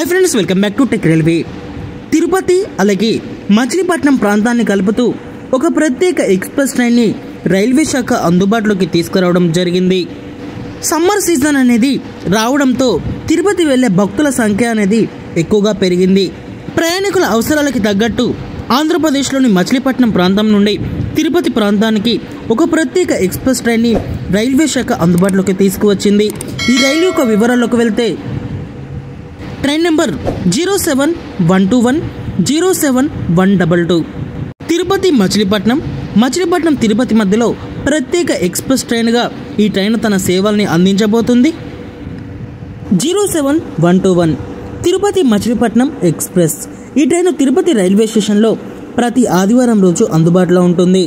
Hi friends, welcome back to tech railway. Tirupati అలాగే మచిలీపట్నం ప్రాంతాన్ని కలుపుతూ ఒక ప్రత్యేక ఎక్స్ప్రెస్ ట్రైన్ని రైల్వే శాఖ అందుబాటులోకి తీసుకురావడం జరిగింది. సమ్మర్ సీజన్ అనేది రావడంతో తిరుపతి వెళ్లే భక్తుల సంఖ్య అనేది ఎక్కువగా పెరిగింది. ప్రయాణికుల అవసరాలకి తగ్గట్టు ఆంధ్రప్రదేశ్లోని మచిలీపట్నం ప్రాంతం నుండి తిరుపతి ప్రాంతానికి ఒక ప్రత్యేక ఎక్స్ప్రెస్ ట్రైన్ని రైల్వే శాఖ అందుబాటులోకి తీసుకువచ్చింది. ఈ రైలు యొక్క వివరాల్లోకి వెళ్తే ట్రైన్ నెంబర్ 07121 07122 తిరుపతి మచిలీపట్నం తిరుపతి మధ్యలో ప్రత్యేక ఎక్స్ప్రెస్ ట్రైన్గా ఈ ట్రైన్ తన సేవల్ని అందించబోతుంది. 07121 తిరుపతి మచిలీపట్నం ఎక్స్ప్రెస్. ఈ ట్రైన్ తిరుపతి రైల్వే స్టేషన్లో ప్రతి ఆదివారం రోజు అందుబాటులో ఉంటుంది.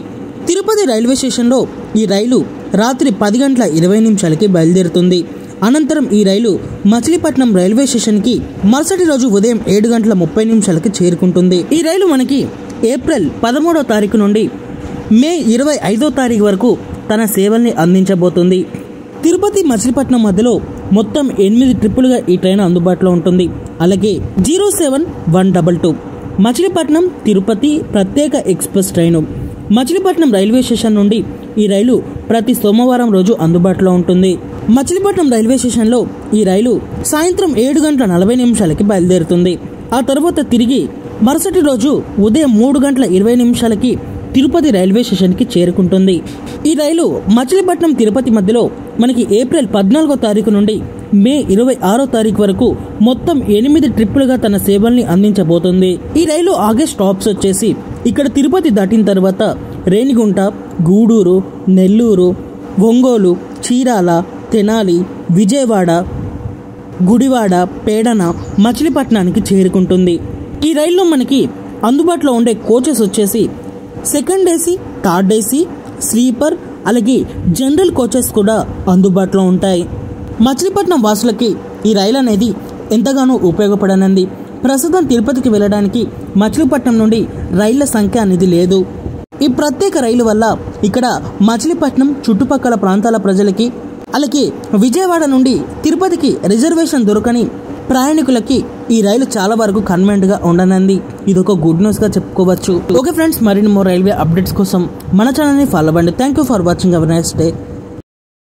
తిరుపతి రైల్వే స్టేషన్లో ఈ రైలు రాత్రి 10:20 బయలుదేరుతుంది. అనంతరం ఈ రైలు మచిలీపట్నం రైల్వే స్టేషన్కి మరుసటి రోజు ఉదయం 7:30 చేరుకుంటుంది. ఈ రైలు మనకి ఏప్రిల్ 13వ తారీఖు నుండి మే 25వ తారీఖు వరకు తన సేవల్ని అందించబోతుంది. తిరుపతి మచిలీపట్నం మధ్యలో మొత్తం 8 ట్రిప్పులుగా ఈ ట్రైన్ అందుబాటులో ఉంటుంది. అలాగే 07122 మచిలీపట్నం తిరుపతి ప్రత్యేక express train Machilipatnam railway station నుండి ఈ రైలు ప్రతి సోమవారం రోజు అందుబాటులో ఉంటుంది. మచిలీపట్నం రైల్వే స్టేషన్లో ఈ రైలు సాయంత్రం 7:40 బయలుదేరుతుంది. ఆ తర్వాత తిరిగి మరుసటి రోజు ఉదయం 3:20 తిరుపతి రైల్వే స్టేషన్కి చేరుకుంటుంది. ఈ రైలు మచిలీపట్నం తిరుపతి మధ్యలో మనకి ఏప్రిల్ 14వ తారీఖు నుండి మే 26వ తారీఖు వరకు మొత్తం 8 ట్రిప్పులుగా తన సేవల్ని అందించబోతుంది. ఈ రైలు ఆగే స్టాప్స్ వచ్చేసి ఇక్కడ తిరుపతి దాటిన తర్వాత రేణిగుంట, గూడూరు, నెల్లూరు, ఒంగోలు, చీరాల, తెనాలి, విజయవాడ, గుడివాడ, పేడన, మచిలీపట్నానికి చేరుకుంటుంది. ఈ రైల్లో మనకి అందుబాటులో ఉండే కోచెస్ వచ్చేసి second AC, third AC, sleeper అలాగే జనరల్ కోచెస్ కూడా అందుబాటులో ఉంటాయి. మచిలీపట్నం వాసులకి ఈ రైలు అనేది ఎంతగానో ఉపయోగపడనుంది. ప్రస్తుతం తిరుపతికి వెళ్ళడానికి మచిలీపట్నం నుండి రైళ్ల సంఖ్య అనేది లేదు. ఈ ప్రత్యేక రైలు వల్ల ఇక్కడ మచిలీపట్నం చుట్టుపక్కల ప్రాంతాల ప్రజలకి అలాగే విజయవాడ నుండి తిరుపతికి రిజర్వేషన్ దొరకని ప్రయాణికులకి ఈ రైలు చాలా వరకు కన్వీనియంట్గా ఉండనుంది. ఇది ఒక గుడ్ న్యూస్గా చెప్పుకోవచ్చు. ఓకే ఫ్రెండ్స్, మరిన్ని మోర్ రైల్వే అప్డేట్స్ కోసం మన ఛానల్ని ఫాలో అవ్వండి. Thank you for watching. Have a nice day.